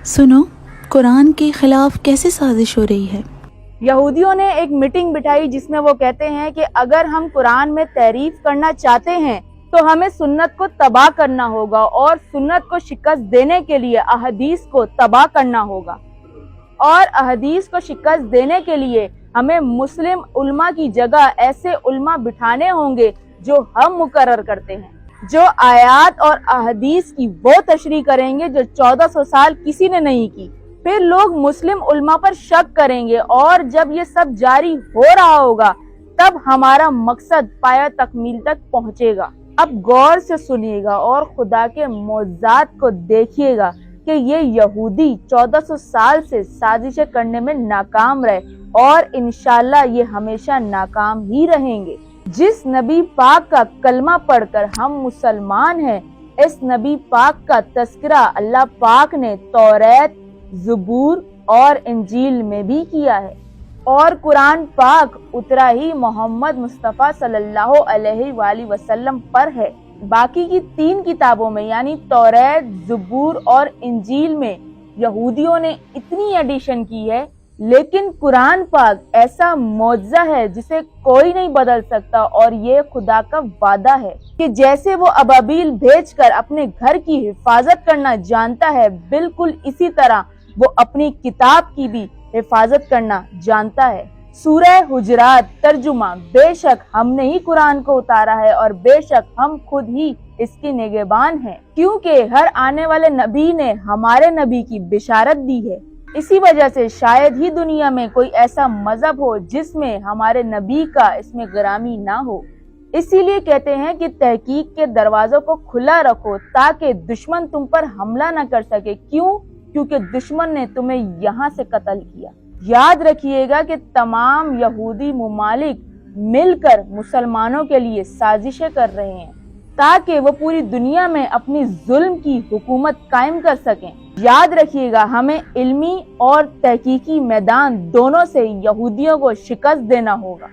سنو، قرآن کے خلاف کیسے سازش ہو رہی ہے۔ یہودیوں نے ایک میٹنگ بٹھائی جس میں وہ کہتے ہیں کہ اگر ہم قرآن میں تعریف کرنا چاہتے ہیں تو ہمیں سنت کو تباہ کرنا ہوگا اور سنت کو شکست دینے کے لیے احادیث کو تباہ کرنا ہوگا، اور احادیث کو شکست دینے کے لیے ہمیں مسلم علماء کی جگہ ایسے علماء بٹھانے ہوں گے جو ہم مقرر کرتے ہیں، جو آیات اور احادیث کی وہ تشریح کریں گے جو 1400 سال کسی نے نہیں کی۔ پھر لوگ مسلم علماء پر شک کریں گے، اور جب یہ سب جاری ہو رہا ہوگا تب ہمارا مقصد پایہ تکمیل تک پہنچے گا۔ اب غور سے سنیے گا اور خدا کے معجزات کو دیکھیے گا کہ یہ یہودی 1400 سال سے سازشیں کرنے میں ناکام رہے، اور انشاءاللہ یہ ہمیشہ ناکام ہی رہیں گے۔ جس نبی پاک کا کلمہ پڑھ کر ہم مسلمان ہیں، اس نبی پاک کا تذکرہ اللہ پاک نے توریت، زبور اور انجیل میں بھی کیا ہے، اور قرآن پاک اترا ہی محمد مصطفیٰ صلی اللہ علیہ وآلہ وسلم پر ہے۔ باقی کی 3 کتابوں میں یعنی توریت، زبور اور انجیل میں یہودیوں نے اتنی ایڈیشن کی ہے، لیکن قرآن پاک ایسا معجزہ ہے جسے کوئی نہیں بدل سکتا، اور یہ خدا کا وعدہ ہے کہ جیسے وہ ابابیل بھیج کر اپنے گھر کی حفاظت کرنا جانتا ہے، بالکل اسی طرح وہ اپنی کتاب کی بھی حفاظت کرنا جانتا ہے۔ سورہ حجرات ترجمہ: بے شک ہم نے ہی قرآن کو اتارا ہے، اور بے شک ہم خود ہی اس کے نگہبان ہیں، کیونکہ ہر آنے والے نبی نے ہمارے نبی کی بشارت دی ہے۔ اسی وجہ سے شاید ہی دنیا میں کوئی ایسا مذہب ہو جس میں ہمارے نبی کا اس میں گرامی نہ ہو۔ اسی لیے کہتے ہیں کہ تحقیق کے دروازوں کو کھلا رکھو تاکہ دشمن تم پر حملہ نہ کر سکے۔ کیوں؟ کیونکہ دشمن نے تمہیں یہاں سے قتل کیا۔ یاد رکھیے گا کہ تمام یہودی ممالک مل کر مسلمانوں کے لیے سازشیں کر رہے ہیں تاکہ وہ پوری دنیا میں اپنی ظلم کی حکومت قائم کر سکیں۔ یاد رکھیے گا، ہمیں علمی اور تحقیقی میدان دونوں سے یہودیوں کو شکست دینا ہوگا۔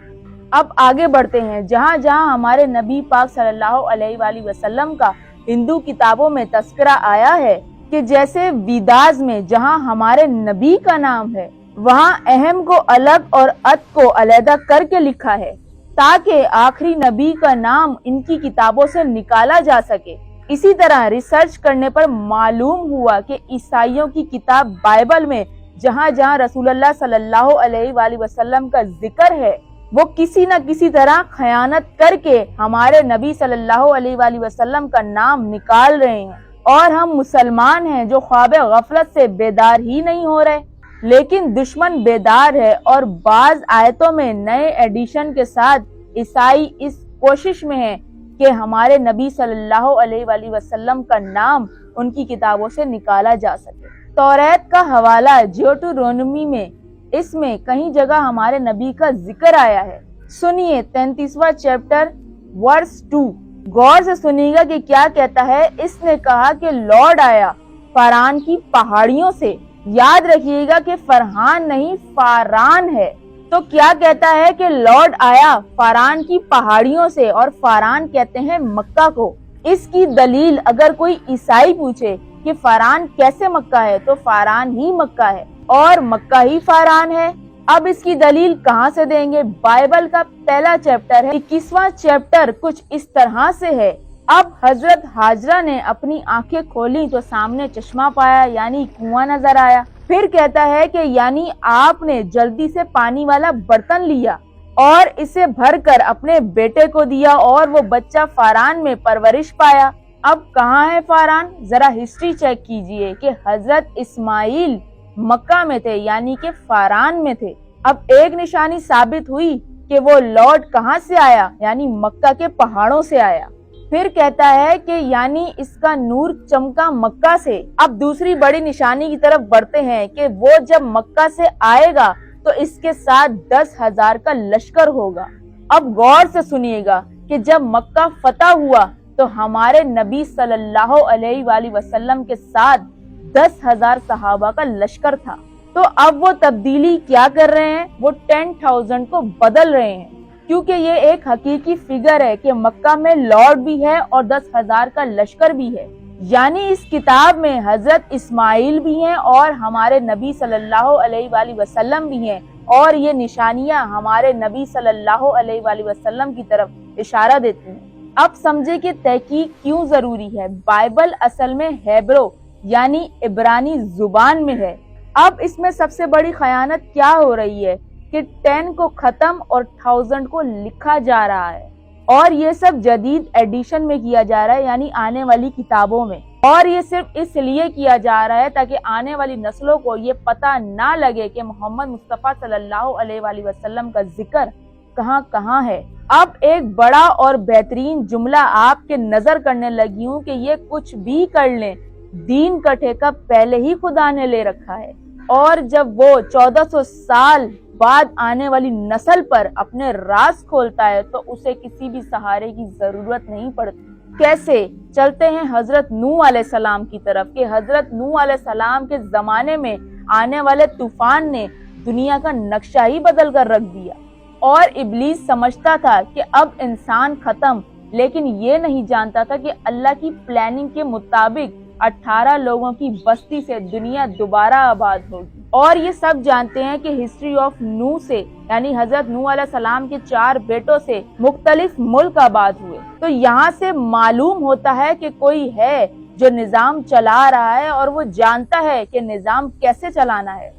اب آگے بڑھتے ہیں۔ جہاں جہاں ہمارے نبی پاک صلی اللہ علیہ وآلہ وسلم کا ہندو کتابوں میں تذکرہ آیا ہے کہ جیسے ویداز میں جہاں ہمارے نبی کا نام ہے، وہاں اہم کو الگ اور ات کو علیحدہ کر کے لکھا ہے تاکہ آخری نبی کا نام ان کی کتابوں سے نکالا جا سکے۔ اسی طرح ریسرچ کرنے پر معلوم ہوا کہ عیسائیوں کی کتاب بائبل میں جہاں جہاں رسول اللہ صلی اللہ علیہ وآلہ وسلم کا ذکر ہے، وہ کسی نہ کسی طرح خیانت کر کے ہمارے نبی صلی اللہ علیہ وآلہ وسلم کا نام نکال رہے ہیں، اور ہم مسلمان ہیں جو خواب غفلت سے بیدار ہی نہیں ہو رہے، لیکن دشمن بیدار ہے، اور بعض آیتوں میں نئے ایڈیشن کے ساتھ عیسائی اس کوشش میں ہیں کہ ہمارے نبی صلی اللہ علیہ وآلہ وسلم کا نام ان کی کتابوں سے نکالا جا سکے۔ توریت کا حوالہ جیوٹرونومی میں، اس میں کہیں جگہ ہمارے نبی کا ذکر آیا ہے۔ سنیے 33واں چیپٹر ورس 2، غور سے سنیے گا کہ کیا کہتا ہے۔ اس نے کہا کہ لارڈ آیا فاران کی پہاڑیوں سے۔ یاد رکھیے گا کہ فرحان نہیں فاران ہے۔ تو کیا کہتا ہے کہ لارڈ آیا فاران کی پہاڑیوں سے، اور فاران کہتے ہیں مکہ کو۔ اس کی دلیل اگر کوئی عیسائی پوچھے کہ فاران کیسے مکہ ہے، تو فاران ہی مکہ ہے اور مکہ ہی فاران ہے۔ اب اس کی دلیل کہاں سے دیں گے؟ بائبل کا پہلا چیپٹر ہے، 21واں چیپٹر کچھ اس طرح سے ہے۔ اب حضرت ہاجرہ نے اپنی آنکھیں کھولی تو سامنے چشمہ پایا، یعنی کنواں نظر آیا۔ پھر کہتا ہے کہ یعنی آپ نے جلدی سے پانی والا برتن لیا اور اسے بھر کر اپنے بیٹے کو دیا، اور وہ بچہ فاران میں پرورش پایا۔ اب کہاں ہے فاران؟ ذرا ہسٹری چیک کیجئے کہ حضرت اسماعیل مکہ میں تھے، یعنی کہ فاران میں تھے۔ اب ایک نشانی ثابت ہوئی کہ وہ لارڈ کہاں سے آیا، یعنی مکہ کے پہاڑوں سے آیا۔ پھر کہتا ہے کہ یعنی اس کا نور چمکا مکہ سے۔ اب دوسری بڑی نشانی کی طرف بڑھتے ہیں کہ وہ جب مکہ سے آئے گا تو اس کے ساتھ 10,000 کا لشکر ہوگا۔ اب غور سے سنیے گا کہ جب مکہ فتح ہوا تو ہمارے نبی صلی اللہ علیہ وآلہ وسلم کے ساتھ 10,000 صحابہ کا لشکر تھا۔ تو اب وہ تبدیلی کیا کر رہے ہیں؟ وہ 10,000 کو بدل رہے ہیں، کیونکہ یہ ایک حقیقی فگر ہے کہ مکہ میں لارڈ بھی ہے اور 10,000 کا لشکر بھی ہے۔ یعنی اس کتاب میں حضرت اسماعیل بھی ہیں اور ہمارے نبی صلی اللہ علیہ وآلہ وسلم بھی ہیں، اور یہ نشانیاں ہمارے نبی صلی اللہ علیہ وآلہ وسلم کی طرف اشارہ دیتی ہیں۔ اب سمجھے کہ تحقیق کیوں ضروری ہے۔ بائبل اصل میں ہیبرو یعنی عبرانی زبان میں ہے۔ اب اس میں سب سے بڑی خیانت کیا ہو رہی ہے کہ 10 کو ختم اور 1000 کو لکھا جا رہا ہے، اور یہ سب جدید ایڈیشن میں کیا جا رہا ہے، یعنی آنے والی کتابوں میں، اور یہ صرف اس لیے کیا جا رہا ہے تاکہ آنے والی نسلوں کو یہ پتہ نہ لگے کہ محمد مصطفیٰ صلی اللہ علیہ وآلہ وسلم کا ذکر کہاں کہاں ہے۔ اب ایک بڑا اور بہترین جملہ آپ کے نظر کرنے لگی ہوں کہ یہ کچھ بھی کر لیں، دین کا ٹھیکہ پہلے ہی خدا نے لے رکھا ہے، اور جب وہ 1400 سال بعد آنے والی نسل پر اپنے راز کھولتا ہے تو اسے کسی بھی سہارے کی ضرورت نہیں پڑتی۔ کیسے؟ چلتے ہیں حضرت نوح علیہ السلام کی طرف کہ حضرت نوح علیہ السلام کے زمانے میں آنے والے طوفان نے دنیا کا نقشہ ہی بدل کر رکھ دیا، اور ابلیس سمجھتا تھا کہ اب انسان ختم، لیکن یہ نہیں جانتا تھا کہ اللہ کی پلاننگ کے مطابق 18 لوگوں کی بستی سے دنیا دوبارہ آباد ہوگی۔ اور یہ سب جانتے ہیں کہ ہسٹری آف نوح سے، یعنی حضرت نوح علیہ السلام کے 4 بیٹوں سے مختلف ملک آباد ہوئے۔ تو یہاں سے معلوم ہوتا ہے کہ کوئی ہے جو نظام چلا رہا ہے اور وہ جانتا ہے کہ نظام کیسے چلانا ہے۔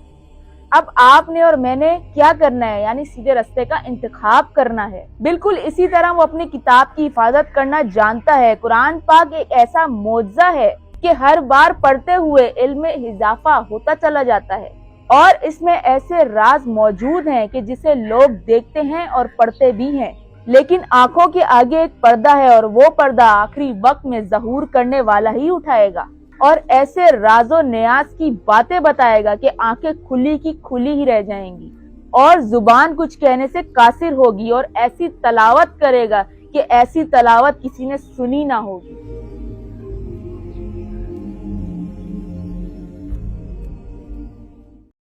اب آپ نے اور میں نے کیا کرنا ہے، یعنی سیدھے رستے کا انتخاب کرنا ہے۔ بالکل اسی طرح وہ اپنی کتاب کی حفاظت کرنا جانتا ہے۔ قرآن پاک ایک ایسا معجزہ ہے کہ ہر بار پڑھتے ہوئے علم میں اضافہ ہوتا چلا جاتا ہے، اور اس میں ایسے راز موجود ہیں کہ جسے لوگ دیکھتے ہیں اور پڑھتے بھی ہیں، لیکن آنکھوں کے آگے ایک پردہ ہے، اور وہ پردہ آخری وقت میں ظہور کرنے والا ہی اٹھائے گا، اور ایسے راز و نیاز کی باتیں بتائے گا کہ آنکھیں کھلی کی کھلی ہی رہ جائیں گی، اور زبان کچھ کہنے سے قاصر ہوگی، اور ایسی تلاوت کرے گا کہ ایسی تلاوت کسی نے سنی نہ ہوگی۔